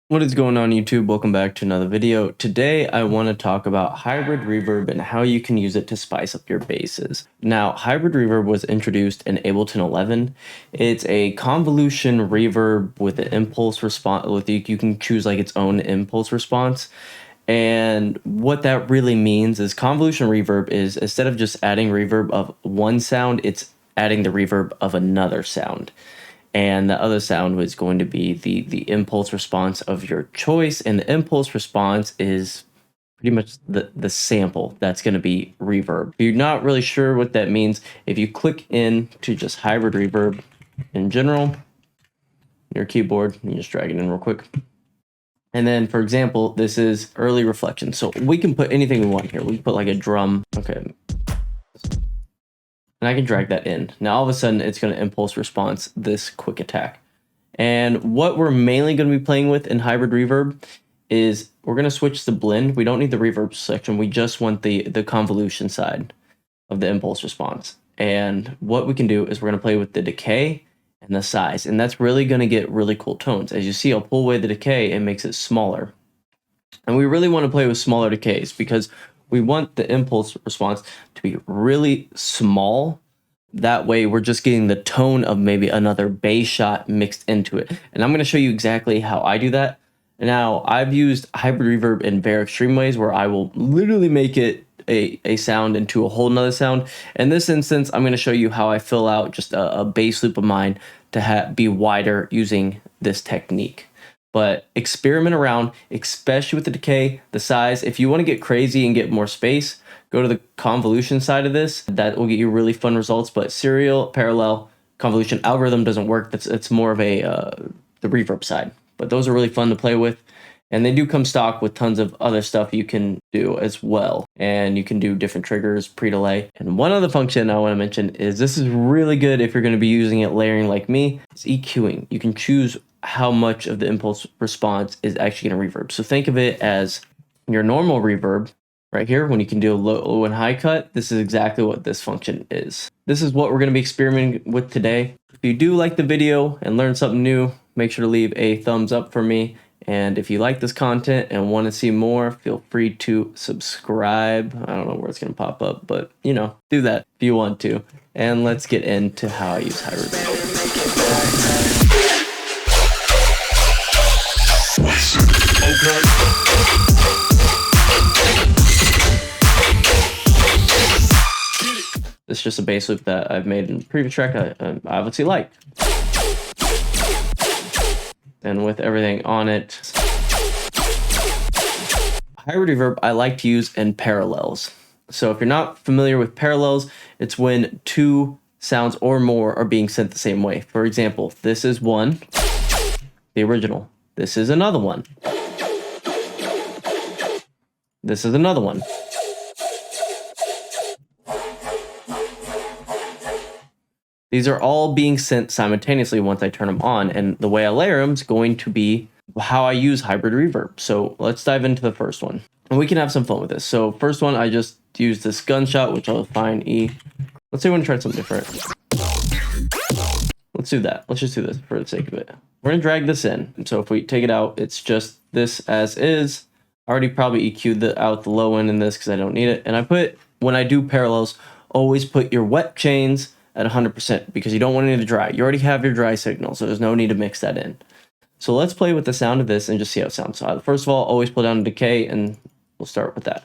What is going on YouTube? Welcome back to another video. Today I want to talk about hybrid reverb and how you can use it to spice up your basses. Now, hybrid reverb was introduced in Ableton 11. It's a convolution reverb with an impulse response. You can choose like its own impulse response. And what that really means is convolution reverb is instead of just adding reverb of one sound, it's adding the reverb of another sound. And the other sound was going to be the impulse response of your choice, and the impulse response is pretty much the sample that's going to be reverb. If you're not really sure what that means, if you click in to just hybrid reverb in general, your keyboard, you just drag it in real quick. And then, for example, this is early reflection. So we can put anything we want here. We can put like a drum. Okay. And I can drag that in. Now, all of a sudden, it's going to impulse response this quick attack. And what we're mainly going to be playing with in hybrid reverb is we're going to switch to blend. We don't need the reverb section. We just want the convolution side of the impulse response. And what we can do is we're going to play with the decay and the size. And that's really going to get really cool tones. As you see, I'll pull away the decay and makes it smaller. And we really want to play with smaller decays because we want the impulse response to be really small. That way we're just getting the tone of maybe another bass shot mixed into it. And I'm going to show you exactly how I do that. Now, I've used hybrid reverb in very extreme ways where I will literally make it a sound into a whole nother sound. In this instance, I'm going to show you how I fill out just a bass loop of mine to be wider using this technique. But experiment around, especially with the decay, the size. If you want to get crazy and get more space, go to the convolution side of this. That will get you really fun results. But serial, parallel, convolution, algorithm doesn't work. It's more of the reverb side. But those are really fun to play with. And they do come stock with tons of other stuff you can do as well. And you can do different triggers, pre-delay. And one other function I want to mention is this is really good if you're going to be using it layering like me. It's EQing. You can choose how much of the impulse response is actually going to reverb. So think of it as your normal reverb right here. When you can do a low and high cut, this is exactly what this function is. This is what we're going to be experimenting with today. If you do like the video and learn something new, make sure to leave a thumbs up for me. And if you like this content and want to see more, feel free to subscribe. I don't know where it's going to pop up, but you know, do that if you want to. And let's get into how I use hybrid reverb. This is just a bass loop that I've made in a previous track I obviously like. And with everything on it. Hybrid reverb I like to use in parallels. So if you're not familiar with parallels, it's when two sounds or more are being sent the same way. For example, this is one, the original. This is another one. This is another one. These are all being sent simultaneously once I turn them on, and the way I layer them is going to be how I use hybrid reverb. So let's dive into the first one. And we can have some fun with this. So first one, I just used this gunshot, which I'll find E. Let's say we want to try something different. Let's do that. Let's just do this for the sake of it. We're going to drag this in. And so if we take it out, it's just this as is. I already probably EQ'd out the low end in this because I don't need it. And I put, when I do parallels, always put your wet chains at 100% because you don't want any to dry. You already have your dry signal, so there's no need to mix that in. So let's play with the sound of this and just see how it sounds. So first of all, always pull down the decay, and we'll start with that.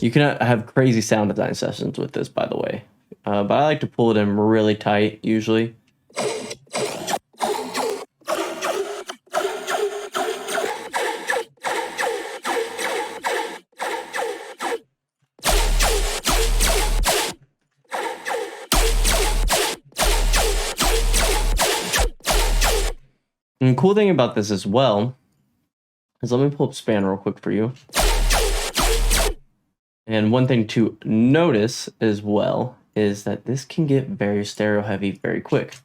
You can have crazy sound design sessions with this, by the way. But I like to pull it in really tight, usually. And the cool thing about this as well is, let me pull up span real quick for you. And one thing to notice as well is that this can get very stereo heavy very quick.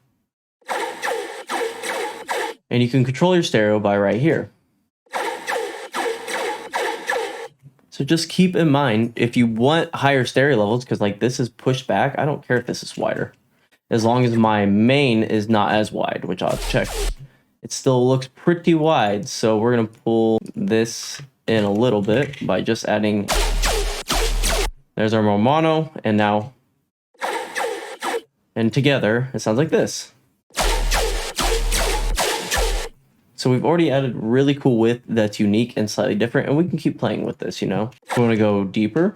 And you can control your stereo by right here. So just keep in mind, if you want higher stereo levels, because like this is pushed back, I don't care if this is wider. As long as my main is not as wide, which I'll check. It still looks pretty wide, so we're gonna pull this in a little bit by just adding, there's our mono, and now, and together, it sounds like this. So we've already added really cool width that's unique and slightly different, and we can keep playing with this, you know? We wanna go deeper.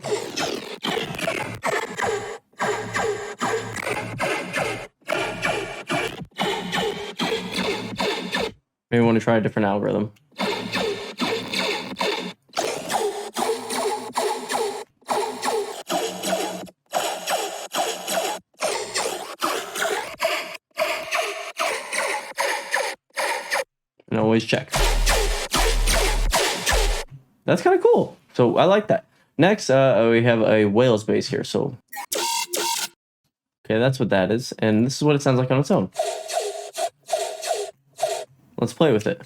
Maybe we want to try a different algorithm. And always check. That's kind of cool. So I like that. Next, we have a Wheysted bass here. So, okay, that's what that is. And this is what it sounds like on its own. Let's play with it.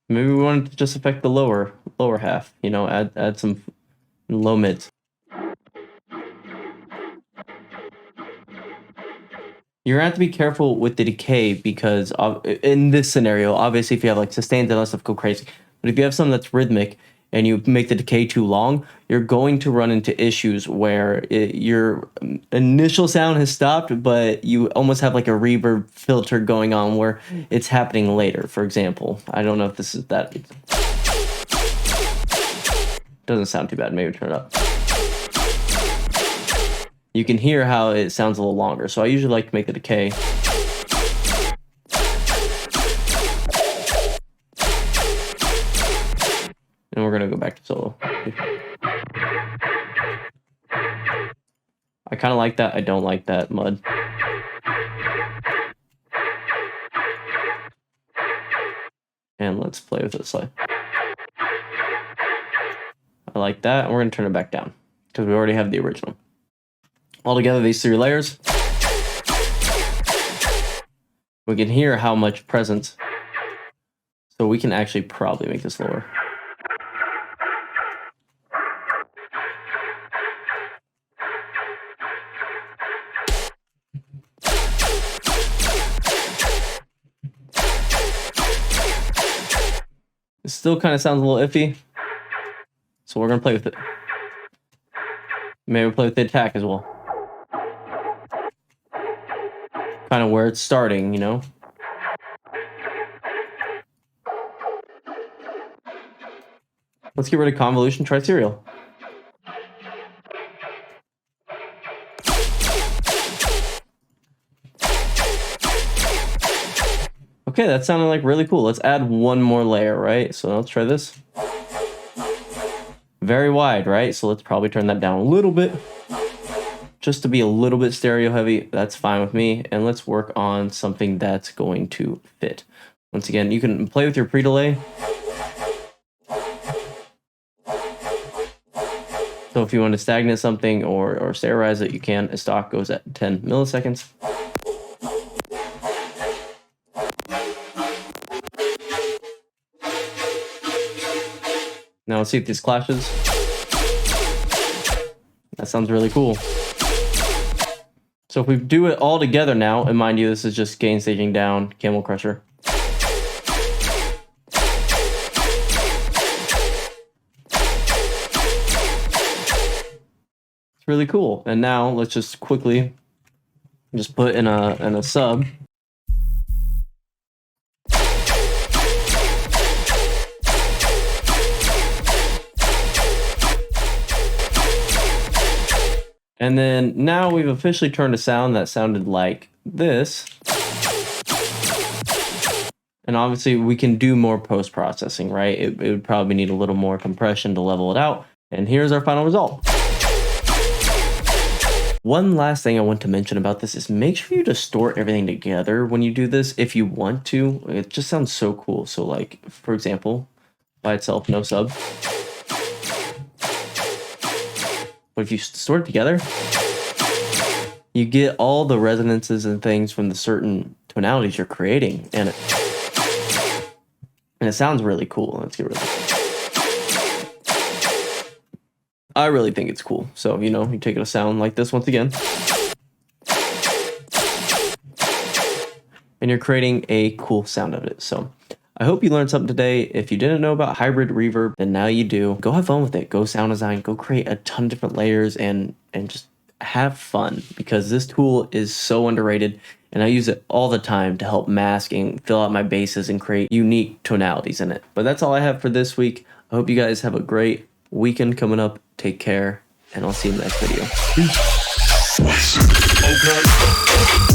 Maybe we want to just affect the lower half, you know, add some low mids. You're gonna have to be careful with the decay because in this scenario, obviously if you have like sustains and that stuff, go crazy. But if you have something that's rhythmic and you make the decay too long, you're going to run into issues where your initial sound has stopped, but you almost have like a reverb filter going on where it's happening later. For example, I don't know if this is that. Doesn't sound too bad. Maybe turn it up. You can hear how it sounds a little longer. So I usually like to make the decay. And we're gonna go back to solo. I kind of like that. I don't like that mud. And let's play with it slightly. I like that. And we're gonna turn it back down because we already have the original. Altogether, these three layers, we can hear how much presence. So we can actually probably make this lower. It still kind of sounds a little iffy, so we're gonna play with it. Maybe play with the attack as well. Kind of where it's starting, you know? Let's get rid of convolution, try serial. Okay, that sounded like really cool. Let's add one more layer, right? So let's try this. Very wide, right? So let's probably turn that down a little bit. Just to be a little bit stereo heavy, that's fine with me. And let's work on something that's going to fit. Once again, you can play with your pre-delay. So if you want to stagnate something or sterilize it, you can. A stock goes at 10 milliseconds. Now let's see if this clashes. That sounds really cool. So if we do it all together now, and mind you, this is just gain staging down, Camel Crusher. It's really cool. And now let's just quickly just put in a sub. And then now we've officially turned a sound that sounded like this. And obviously we can do more post-processing, right? It would probably need a little more compression to level it out. And here's our final result. One last thing I want to mention about this is make sure you distort everything together when you do this if you want to. It just sounds so cool. So like, for example, by itself, no sub. But if you store it together, you get all the resonances and things from the certain tonalities you're creating. And And it sounds really cool. Let's get rid of it. I really think it's cool. So, you know, you take a sound like this once again. And you're creating a cool sound of it. So I hope you learned something today. If you didn't know about hybrid reverb, then now you do. Go have fun with it. Go sound design. Go create a ton of different layers and just have fun, because this tool is so underrated and I use it all the time to help mask and fill out my basses and create unique tonalities in it. But that's all I have for this week. I hope you guys have a great weekend coming up. Take care, and I'll see you in the next video. Peace. Okay.